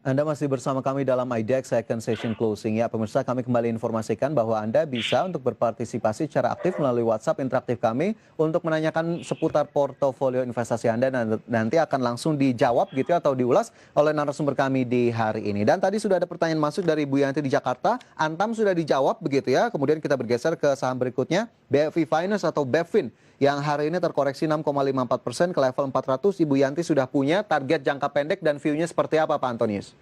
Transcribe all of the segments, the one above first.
Anda masih bersama kami dalam IDEX Second Session Closing. Ya, pemirsa, kami kembali informasikan bahwa Anda bisa untuk berpartisipasi secara aktif melalui WhatsApp interaktif kami untuk menanyakan seputar portofolio investasi Anda dan nanti akan langsung dijawab gitu ya, atau diulas oleh narasumber kami di hari ini. Dan tadi sudah ada pertanyaan masuk dari Bu Yanti di Jakarta. Antam sudah dijawab begitu ya. Kemudian kita bergeser ke saham berikutnya, BFI Finance atau BEFIN yang hari ini terkoreksi 6,54% ke level 400. Ibu Yanti sudah punya target jangka pendek dan view-nya seperti apa, Pak Antonius?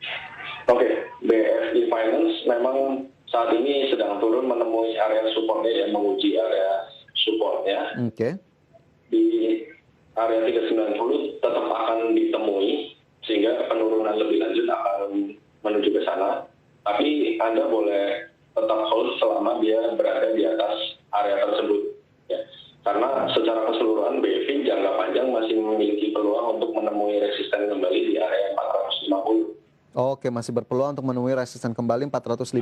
Oke, BFI Finance memang saat ini sedang turun menemui area supportnya yang menguji area supportnya. Oke. Di area 390 tetap akan ditemui sehingga penurunan lebih lanjut akan menuju ke sana. Tapi Anda boleh tetap hold selama dia berada di atas area tersebut. Ya. Karena secara keseluruhan BFI jangka panjang masih memiliki peluang untuk menemui resisten kembali di area 450. Oke, masih berpeluang untuk menemui resisten kembali 450.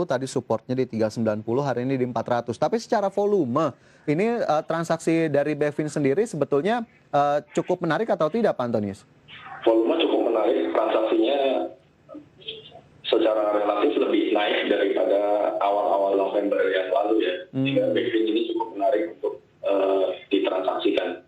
Tadi supportnya di 390, hari ini di 400. Tapi secara volume, ini transaksi dari BEFIN sendiri sebetulnya cukup menarik atau tidak, Pak Antonius? Volume cukup menarik, transaksinya secara relatif lebih naik daripada awal-awal November yang lalu ya. Sehingga BEFIN ini cukup menarik untuk ditransaksikan.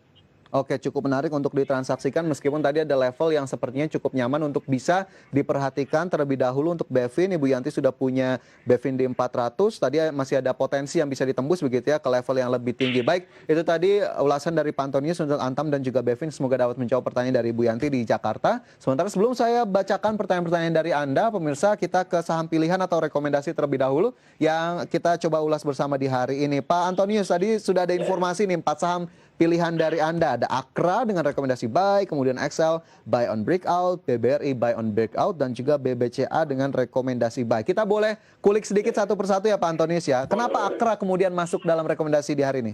Oke, cukup menarik untuk ditransaksikan meskipun tadi ada level yang sepertinya cukup nyaman untuk bisa diperhatikan terlebih dahulu untuk BEFIN. Ibu Yanti sudah punya BEFIN di 400, tadi masih ada potensi yang bisa ditembus begitu ya ke level yang lebih tinggi. Baik, itu tadi ulasan dari Pak Antonius untuk Antam dan juga BEFIN. Semoga dapat menjawab pertanyaan dari Ibu Yanti di Jakarta. Sementara sebelum saya bacakan pertanyaan-pertanyaan dari Anda, pemirsa, kita ke saham pilihan atau rekomendasi terlebih dahulu yang kita coba ulas bersama di hari ini. Pak Antonius, tadi sudah ada informasi nih 4 saham pilihan dari Anda. Ada Akra dengan rekomendasi buy, kemudian Excel buy on breakout, BBRI buy on breakout, dan juga BBCA dengan rekomendasi buy. Kita boleh kulik sedikit satu persatu ya Pak Antonius ya. Kenapa Akra kemudian masuk dalam rekomendasi di hari ini?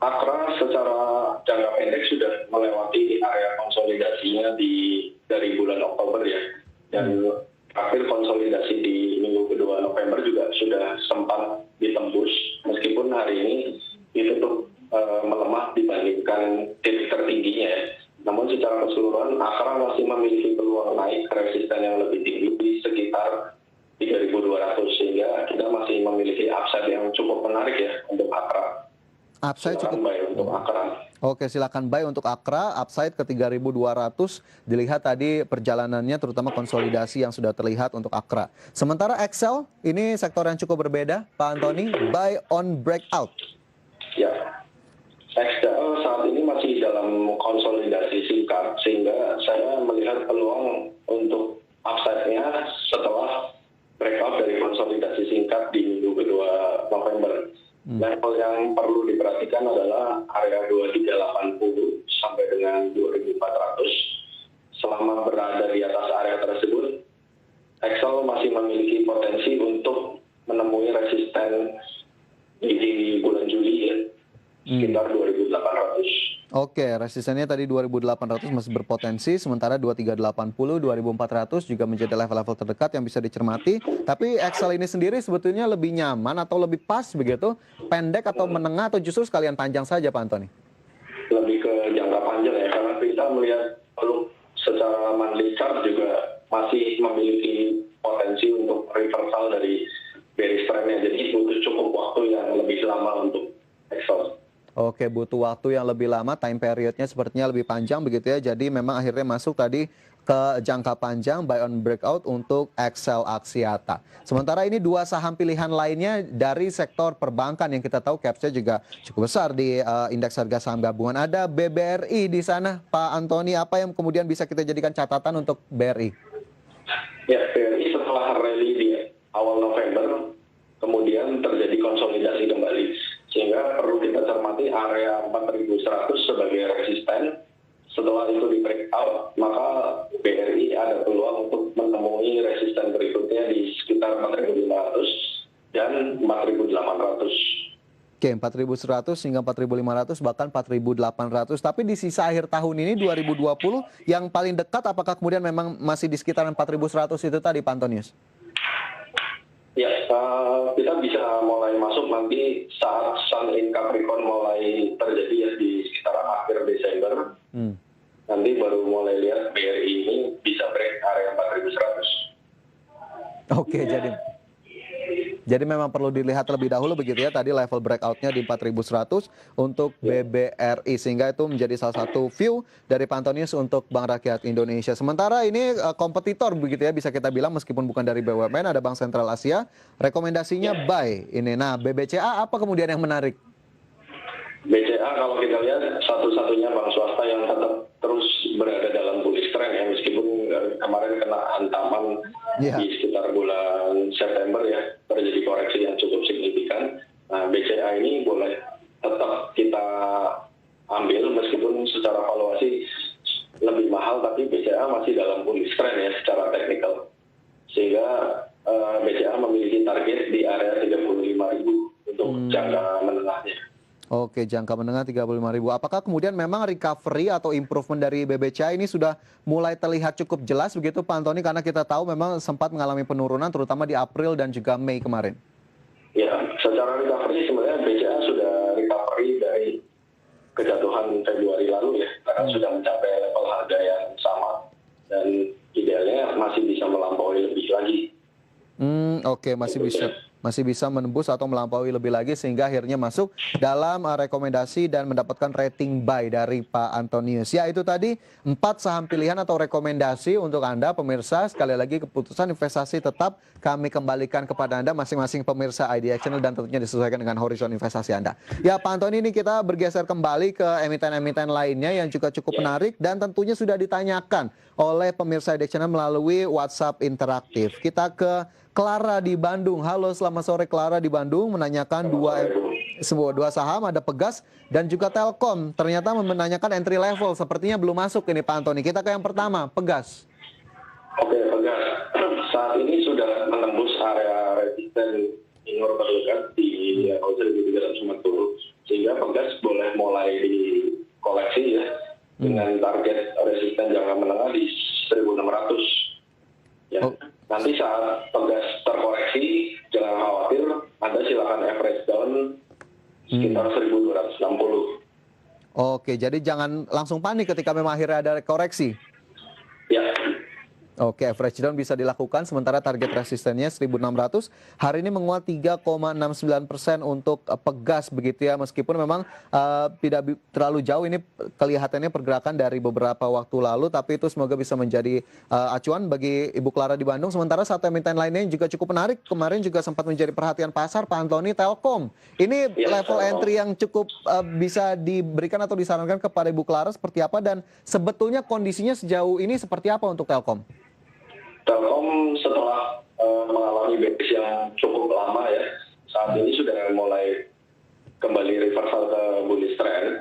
Akra secara jangka pendek sudah melewati area konsolidasinya dari bulan Oktober ya. Dan akhir konsolidasi di minggu kedua November juga sudah sempat ditembus. Meskipun hari ini ditutup melemah dibandingkan titik tertingginya. Namun secara keseluruhan Akra masih memiliki peluang naik ke resisten yang lebih tinggi di sekitar 3.200 sehingga kita masih memiliki upside yang cukup menarik ya untuk Akra. Upside silakan cukup buy untuk Akra. Oke, silakan buy untuk Akra, upside ke 3.200. Dilihat tadi perjalanannya terutama konsolidasi yang sudah terlihat untuk Akra. Sementara Excel ini sektor yang cukup berbeda, Pak Antoni, buy on breakout. Ya. Excel saat ini masih dalam konsolidasi singkat sehingga saya melihat peluang untuk upside-nya setelah breakout dari konsolidasi singkat di minggu kedua November. Level yang perlu diperhatikan adalah area 2380 sampai dengan 2400. Selama berada di atas area tersebut, Excel masih memiliki potensi untuk menemui resisten di bulan Juli ya. Sekitar 2.800. Oke, resistennya tadi 2.800 masih berpotensi, sementara 2.380, 2.400 juga menjadi level-level terdekat yang bisa dicermati. Tapi Excel ini sendiri sebetulnya lebih nyaman atau lebih pas begitu, pendek atau menengah atau justru sekalian panjang saja Pak Antoni? Lebih ke jangka panjang ya, karena kita melihat belum secara monthly chart juga masih memiliki potensi untuk reversal dari bearish trend-nya. Jadi butuh cukup waktu yang lebih lama untuk Excel. Oke, butuh waktu yang lebih lama, time periodnya sepertinya lebih panjang begitu ya. Jadi memang akhirnya masuk tadi ke jangka panjang buy on breakout untuk Excel Axiata. Sementara ini dua saham pilihan lainnya dari sektor perbankan yang kita tahu capsnya juga cukup besar di indeks harga saham gabungan. Ada BBRI di sana, Pak Antoni. Apa yang kemudian bisa kita jadikan catatan untuk BRI? Ya, BRI setelah rally di awal November, kemudian terjadi konsolidasi kembali. Sehingga perlu kita cermati area 4.100 sebagai resisten. Setelah itu di breakout, maka BRI ada peluang untuk menemui resisten berikutnya di sekitar 4.500 dan 4.800. Oke, 4.100 hingga 4.500 bahkan 4.800. Tapi di sisa akhir tahun ini 2020 yang paling dekat apakah kemudian memang masih di sekitaran 4.100 itu tadi Pak Antonius? Ya, kita bisa mulai masuk nanti saat Sun in Capricorn mulai terjadi ya di sekitar akhir Desember. Nanti baru mulai lihat BRI ini bisa break area Oke, jadi memang perlu dilihat lebih dahulu begitu ya, tadi level breakout-nya di 4.100 untuk BBRI, sehingga itu menjadi salah satu view dari Pak Antonius untuk Bank Rakyat Indonesia. Sementara ini kompetitor begitu ya, bisa kita bilang meskipun bukan dari BUMN, ada Bank Sentral Asia, rekomendasinya buy ini. Nah, BBCA apa kemudian yang menarik? BCA kalau kita lihat satu-satunya bank swasta yang tetap terus berada dalam bullish trend ya, meskipun kemarin kena hantaman di sekitar bulan September ya, terjadi koreksi yang cukup signifikan. Nah, BCA ini boleh tetap kita ambil meskipun secara valuasi lebih mahal, tapi BCA masih dalam bullish trend ya secara teknikal. Sehingga BCA memiliki target di area 35.000 untuk jangka menengahnya. Oke, jangka menengah 35.000. Apakah kemudian memang recovery atau improvement dari BBCA ini sudah mulai terlihat cukup jelas begitu Pak Antoni? Karena kita tahu memang sempat mengalami penurunan terutama di April dan juga Mei kemarin. Ya, secara recovery sebenarnya BCA sudah recovery dari kejatuhan Februari lalu ya, karena sudah mencapai level harga yang sama dan idealnya masih bisa melampaui lebih lagi. Oke, masih bisa menembus atau melampaui lebih lagi sehingga akhirnya masuk dalam rekomendasi dan mendapatkan rating buy dari Pak Antonius. Ya, itu tadi 4 saham pilihan atau rekomendasi untuk Anda pemirsa. Sekali lagi keputusan investasi tetap kami kembalikan kepada Anda masing-masing pemirsa IDX Channel dan tentunya disesuaikan dengan horizon investasi Anda. Ya, Pak Antoni, ini kita bergeser kembali ke emiten-emiten lainnya yang juga cukup menarik dan tentunya sudah ditanyakan oleh pemirsa IDX Channel melalui WhatsApp interaktif. Kita ke Clara di Bandung. Halo, selamat sore Clara di Bandung, menanyakan dua saham, ada Pegas dan juga Telkom. Ternyata menanyakan entry level, sepertinya belum masuk ini Pak Antoni. Kita ke yang pertama, Pegas. Oke, Pegas. Saat ini sudah menembus area resisten minor terdekat di level 1.350, sehingga Pegas boleh mulai dikoleksi ya, dengan target resisten jangka menengah di 1.600. Ya. Nanti saat Pegas terkoreksi, jangan khawatir, Anda silakan average down sekitar 1.260. Oke, jadi jangan langsung panik ketika memang akhirnya ada koreksi. Ya. Oke, average down bisa dilakukan, sementara target resistennya 1.600. Hari ini menguat 3,69% untuk Pegas begitu ya, meskipun memang tidak terlalu jauh ini kelihatannya pergerakan dari beberapa waktu lalu, tapi itu semoga bisa menjadi acuan bagi Ibu Clara di Bandung. Sementara satu emiten lainnya yang juga cukup menarik, kemarin juga sempat menjadi perhatian pasar, Pak Antoni, Telkom. Ini level entry yang cukup bisa diberikan atau disarankan kepada Ibu Clara seperti apa, dan sebetulnya kondisinya sejauh ini seperti apa untuk Telkom? Telkom setelah mengalami bearish yang cukup lama ya, saat ini sudah mulai kembali reversal ke bullish trend.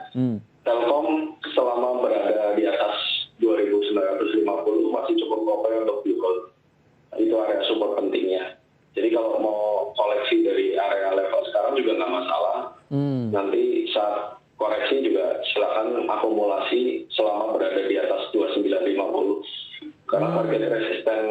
Telkom selama berada di atas 2.950 masih cukup oke untuk di hold. Itu area support pentingnya. Jadi kalau mau koleksi dari area level sekarang juga nggak masalah. Nanti saat koreksi juga silakan akumulasi selama berada di atas 2950. Karena target resisten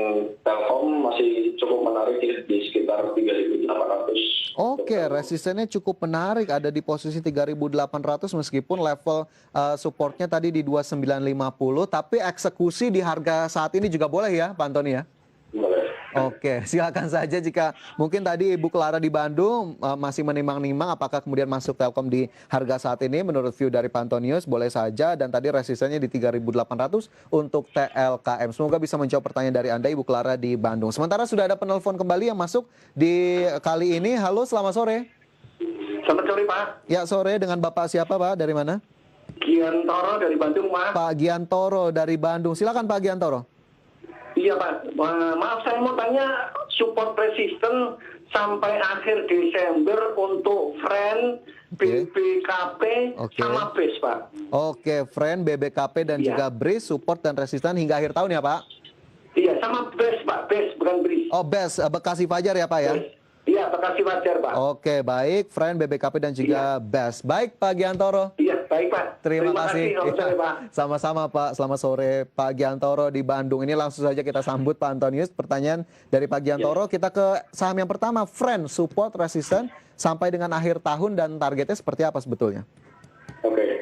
Telkom masih cukup menarik di sekitar 3.800. Oke, resistennya cukup menarik, ada di posisi 3.800 meskipun level supportnya tadi di 2950, tapi eksekusi di harga saat ini juga boleh ya Pak Antoni ya? Boleh. Oke, silakan saja jika mungkin tadi Ibu Clara di Bandung masih menimang-nimang apakah kemudian masuk Telkom di harga saat ini menurut view dari Pak Antonius, boleh saja, dan tadi resistennya di 3.800 untuk TLKM. Semoga bisa menjawab pertanyaan dari Anda Ibu Clara di Bandung. Sementara sudah ada penelpon kembali yang masuk di kali ini. Halo, selamat sore. Selamat sore Pak. Ya, sore, dengan Bapak siapa Pak? Dari mana? Giantoro dari Bandung Pak. Pak Giantoro dari Bandung. Silakan Pak Giantoro. Iya Pak, maaf saya mau tanya support resisten sampai akhir Desember untuk Friend, BBKP, sama BRIS Pak. Oke, Friend, BBKP dan juga BRIS support dan resisten hingga akhir tahun ya Pak? Iya, sama BES Pak, BES bukan BRIS. Oh, BES, Bekasi Fajar ya Pak ya? Iya, Bekasi Fajar Pak. Oke, baik, Friend, BBKP dan juga BES. Baik Pak Giantoro. Iya, baik Pak. Terima kasih. Sore, Pak. Sama-sama Pak, selamat sore Pak Giantoro di Bandung. Ini langsung saja kita sambut Pak Antonius. Pertanyaan dari Pak Giantoro, kita ke saham yang pertama, Friend, support, resisten, sampai dengan akhir tahun dan targetnya seperti apa sebetulnya? Oke,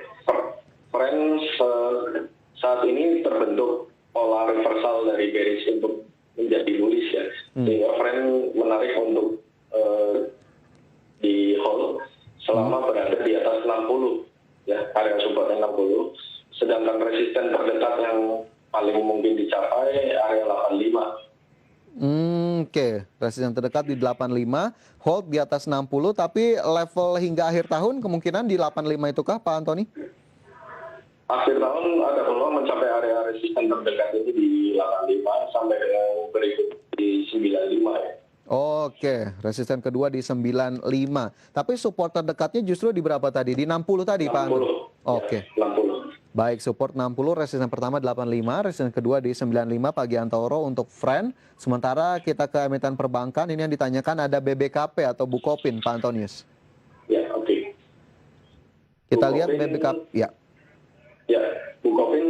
Friend saat ini terbentuk pola reversal dari bearish untuk menjadi bullish ya. Sehingga trend menarik untuk di hold selama berada di atas 60 ya, area supportnya 60. Sedangkan resisten terdekat yang paling mungkin dicapai area 85. Oke, resisten terdekat di 85, hold di atas 60, tapi level hingga akhir tahun kemungkinan di 85 itu kah Pak Antoni? Akhir tahun ada peluang mencapai area resisten terdekat ini di 85 sampai dengan berikut di 95 ya. Oke, resisten kedua di 95. Tapi support terdekatnya justru di berapa tadi? Di 60 tadi, Pak Antoni? 60. Oke. Ya, 60. Baik, support 60, resisten pertama 85, resisten kedua di 95 Pak Giantoro untuk friend. Sementara kita ke emiten perbankan, ini yang ditanyakan ada BBKP atau Bukopin, Pak Antonius. Ya, oke. Kita lihat Bukopin, BBKP, ya. Ya, Bukopin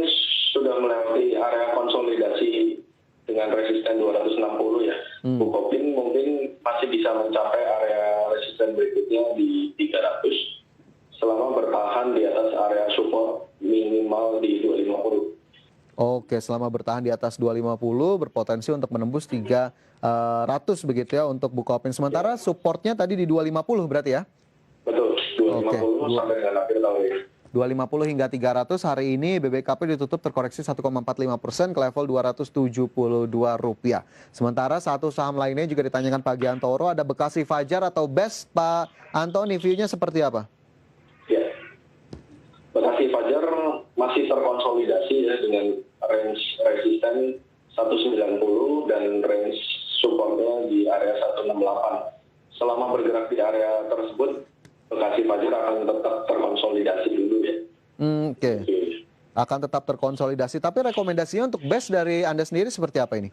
sudah melewati area konsolidasi dengan resisten 260 ya. Bukopin mungkin masih bisa mencapai area resisten berikutnya di 300 selama bertahan di atas area support minimal di 250. Oke, selama bertahan di atas 250 berpotensi untuk menembus 300 begitu ya untuk Bukopin. Sementara supportnya tadi di 250 berarti ya? Betul, 250 sampai dengan akhir tahun ini. 250 hingga 300 hari ini BBKP ditutup terkoreksi 1,45% ke level Rp272. Sementara satu saham lainnya juga ditanyakan Pak Giantoro, ada Bekasi Fajar atau BEST. Pak Antoni, view-nya seperti apa? Ya, Bekasi Fajar masih terkonsolidasi ya dengan range resisten 190 dan range supportnya di area 168. Selama bergerak di area tersebut, Bekasi Fajar akan tetap terkonsolidasi dulu ya. Oke. Akan tetap terkonsolidasi. Tapi rekomendasinya untuk BEST dari Anda sendiri seperti apa ini?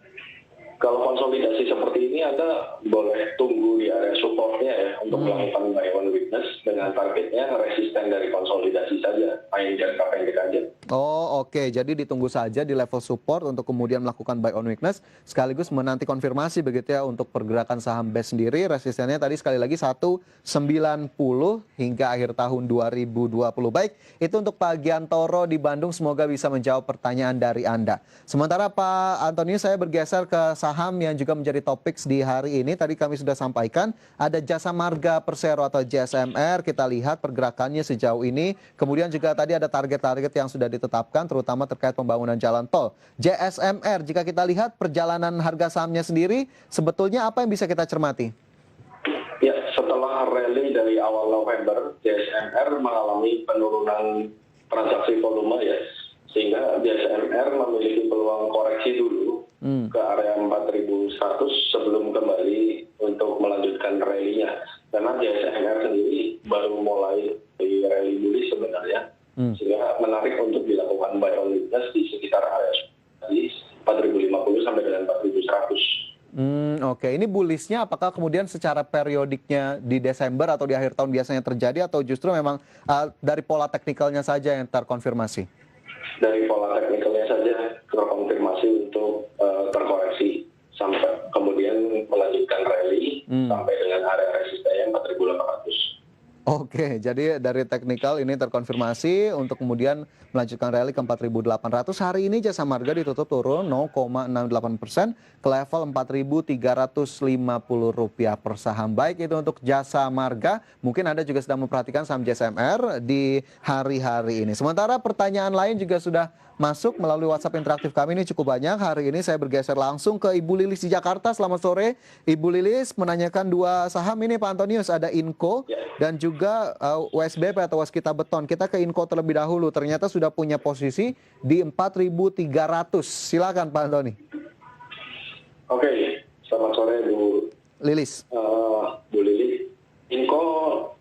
Kalau konsolidasi seperti ini Anda boleh tunggu di area supportnya ya untuk melakukan buy on weakness dengan targetnya resisten dari konsolidasi saja, main jangka pendek aja. Oh oke, jadi ditunggu saja di level support untuk kemudian melakukan buy on weakness sekaligus menanti konfirmasi begitu ya untuk pergerakan saham BEST sendiri. Resistennya tadi sekali lagi 190 hingga akhir tahun 2020. Baik, itu untuk Pak Giantoro di Bandung, semoga bisa menjawab pertanyaan dari Anda. Sementara Pak Antoni, saya bergeser ke saham yang juga menjadi topik di hari ini. Tadi kami sudah sampaikan ada Jasa Marga Persero atau JSMR. Kita lihat pergerakannya sejauh ini. Kemudian juga tadi ada target-target yang sudah ditetapkan terutama terkait pembangunan jalan tol. JSMR, jika kita lihat perjalanan harga sahamnya sendiri, sebetulnya apa yang bisa kita cermati? Ya, setelah rally dari awal November, JSMR mengalami penurunan transaksi volume ya, sehingga JSMR memiliki peluang koreksi dulu ke area 4.100 sebelum kembali untuk melanjutkan rally-nya. Karena JSMR sendiri baru mulai di rally bullish sebenarnya, sehingga menarik untuk dilakukan buy on weakness di sekitar area di 4.050 sampai dengan 4.100. Oke, ini bullishnya apakah kemudian secara periodiknya di Desember atau di akhir tahun biasanya terjadi atau justru memang dari pola teknikalnya saja yang terkonfirmasi? Dari pola teknikalnya saja terkonfirmasi untuk terkoreksi sampai kemudian melanjutkan rally sampai dengan area resistennya 4.800. Oke, jadi dari teknikal ini terkonfirmasi untuk kemudian melanjutkan rally ke 4.800. Hari ini Jasa Marga ditutup turun 0,68% ke level Rp4.350 per saham. Baik itu untuk Jasa Marga, mungkin Anda juga sedang memperhatikan saham JSMR di hari-hari ini. Sementara pertanyaan lain juga sudah masuk melalui WhatsApp interaktif kami, ini cukup banyak. Hari ini saya bergeser langsung ke Ibu Lilis di Jakarta. Selamat sore, Ibu Lilis menanyakan dua saham ini Pak Antonius, ada Inco dan juga WSBP atau Waskita Beton. Kita ke Inco terlebih dahulu, ternyata sudah punya posisi di 4.300. Silakan Pak Antoni. Oke, selamat sore Bu Lilis. Bu Lilis. Inco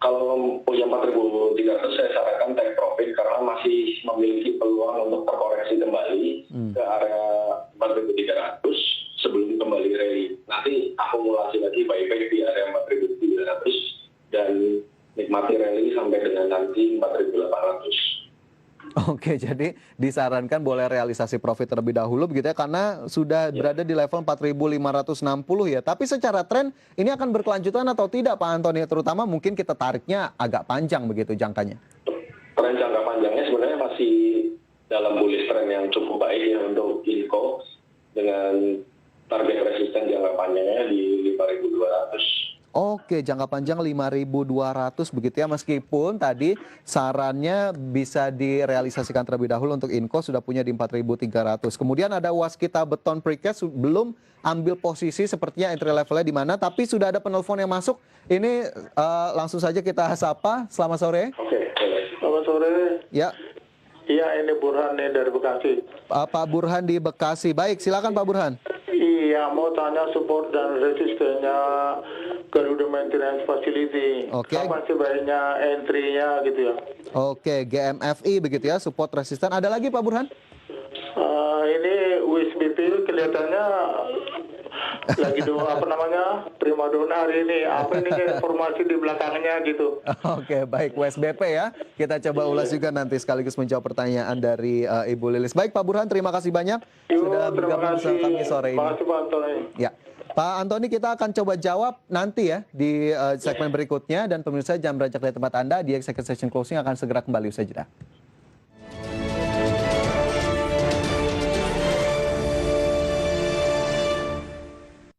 kalau punya 4.300 saya sarankan take profit karena masih memiliki peluang untuk terkoreksi kembali ke area 4.300 sebelum kembali rally. Nanti akumulasi lagi buyback di area 4.300 dan nikmati rally sampai dengan nanti 4.800. Oke, jadi disarankan boleh realisasi profit terlebih dahulu begitu ya, karena sudah berada di level 4.560 ya. Tapi secara tren ini akan berkelanjutan atau tidak Pak Antoni? Terutama mungkin kita tariknya agak panjang begitu jangkanya. Tren jangka panjangnya sebenarnya masih dalam bullish trend yang cukup baik ya untuk Inco dengan target resisten jangka panjangnya di 5.200. Oke, jangka panjang 5.200 begitu ya, meskipun tadi sarannya bisa direalisasikan terlebih dahulu untuk Inco sudah punya di 4.300. Kemudian ada Waskita Beton Precast belum ambil posisi sepertinya entry levelnya di mana, tapi sudah ada penelpon yang masuk. Ini langsung saja kita sapa. Selamat sore. Oke, boleh. Selamat sore. Ya, Iya, ini Burhan nih dari Bekasi. Pak Burhan di Bekasi. Baik, silakan Pak Burhan. Iya, mau tanya support dan resistennya Garuda Maintenance Facility. Oke. Apa sih baiknya entry-nya gitu ya? Oke, GMFI begitu ya, support resisten. Ada lagi Pak Burhan? Ini WISBP kelihatannya lagi primadona hari ini. Apa ini informasi di belakangnya gitu? Oke, baik WSBP ya. Kita coba ulas juga nanti sekaligus menjawab pertanyaan dari Ibu Lilis. Baik Pak Burhan, terima kasih banyak sudah bergabung bersama kami sore ini. Terima kasih Pak Antoni. Ya, Pak Antoni kita akan coba jawab nanti ya di segmen berikutnya dan pemirsa jangan beranjak dari tempat Anda di Executive Session Closing akan segera kembali usai jeda.